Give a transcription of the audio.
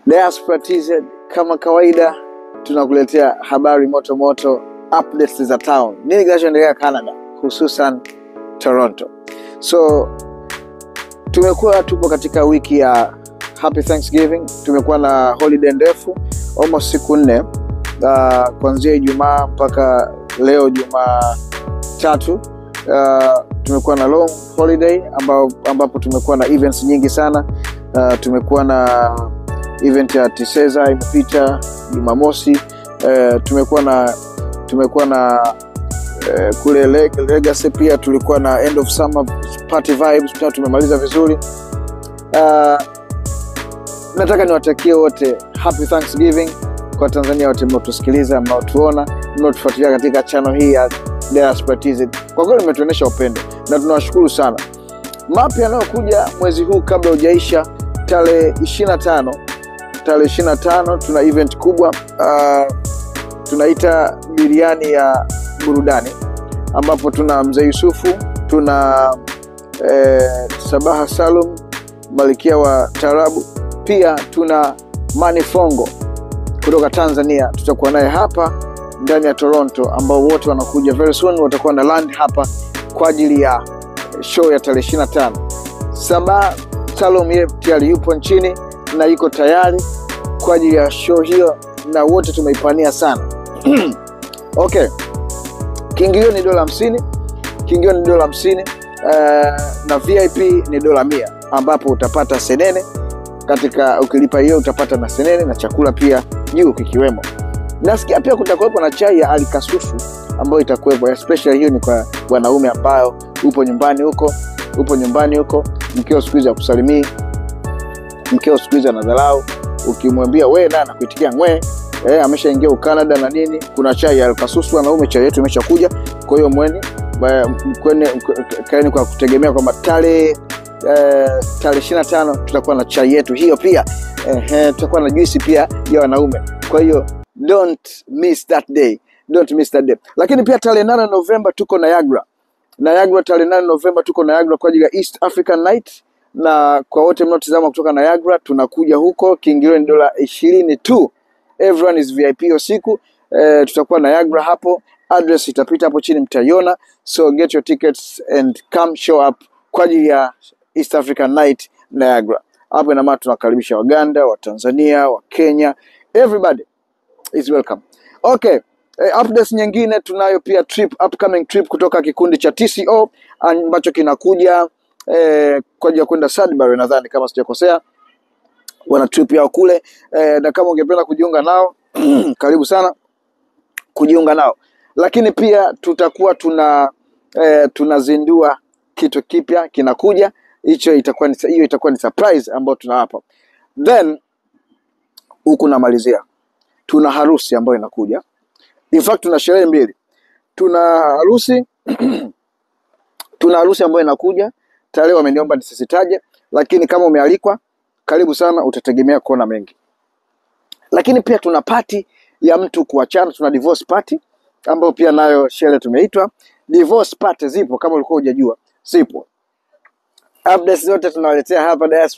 Diaspora TZ, kama kawaida tunakuletea habari moto moto, updates za town. Nini kinachoendelea Canada, hususan Toronto. So tupo katika wiki ya Happy Thanksgiving. Tumekuwa na holiday ndefu almost siku 4, kuanzia Ijumaa mpaka leo Jumatatu. Tumekuwa na long holiday ambapo tumekuwa na events nyingi sana. Tumekuwa na event ya Tiseza imepita Jumamosi. Tumekuwa na kule Legacy pia tulikuwa na end of summer party vibes, tumemaliza vizuri. Nataka niwatakie wote Happy Thanksgiving kwa Tanzania wote mnaotusikiliza, mnaotuona, mnaotufuatilia katika channel hii ya Diaspora TZ. Kwa kweli mmetuonesha upendo na tunawashukuru sana. Mapya yanayokuja mwezi huu kabla hujaisha, tarehe 25 tuna event kubwa, tunaita biriani ya burudani, ambapo tuna Mzee Yusufu, tuna Sabaha Salum, Malikia wa Tarabu, pia tuna Manifongo kutoka Tanzania. Tutakuwa naye hapa ndani ya Toronto, ambao wote wanakuja very soon, watakuwa na land hapa kwa ajili ya show ya tarehe 25. Sabaha Salum yeye tayari yupo nchini na yuko tayari kwa ajili ya show hiyo, na wote tumeipania sana. Okay. Kiingilio ni $50. Kiingilio ni $50, na VIP ni $100, ambapo utapata senene katika, ukilipa hiyo utapata na senene na chakula pia juu kikiwemo. Nasikia pia kutakuwepo na chai ya alikasusu ambayo itakuwepo, especially hiyo ni kwa wanaume ambao upo nyumbani huko, mkeo siku hizi akusalimii, mkeo siku hizi anadharau, ukimwambia wewe na anakuitikia ngwe, ameshaingia Canada na nini, kuna chai ya alikasusu wanaume, chai yetu imeshakuja. Kwa hiyo kaeni kwa kutegemea kwamba tarehe 25 tutakuwa na chai yetu hiyo pia. Tutakuwa na juice pia ya wanaume. Kwa hiyo don't miss that day. Lakini pia tarehe 8 November tuko Niagara. Tarehe 8 November tuko Niagara kwa ajili ya East African Night, na kwa wote mnaotazama kutoka Niagara tunakuja huko. Kiingilio ni $20 tu. Everyone is VIP usiku. Tutakuwa Niagara hapo. Address itapita hapo chini, mtaiona. So get your tickets and come show up kwa ajili ya East African Night Niagara. Hapo ina maana tunakaribisha Waganda, wa Tanzania, wa Kenya. Everybody is welcome. Okay. Updates nyingine tunayo pia upcoming trip kutoka kikundi cha TCO ambacho kinakuja kwa ajili ya kwenda Sudbury, nadhani kama sijakosea. Wana trip yao kule, na kama ungependa kujiunga nao karibu sana kujiunga nao. Lakini pia tutakuwa tunazindua kitu kipya kinakuja. Hiyo itakuwa ni surprise ambayo tunawapa. Then huku namalizia, tuna harusi ambayo inakuja. In fact tuna sherehe 2. Tuna harusi ambayo inakuja. Tarehe wameniomba nisisitaje, lakini kama umealikwa karibu sana, utategemea kuona mengi. Lakini pia tuna party ya mtu kuachana, tuna divorce party ambayo pia nayo sherehe tumeitwa. Divorce party zipo, kama ulikuwa hujajua zipo. Updates zote tunawaletea hapa Diaspora.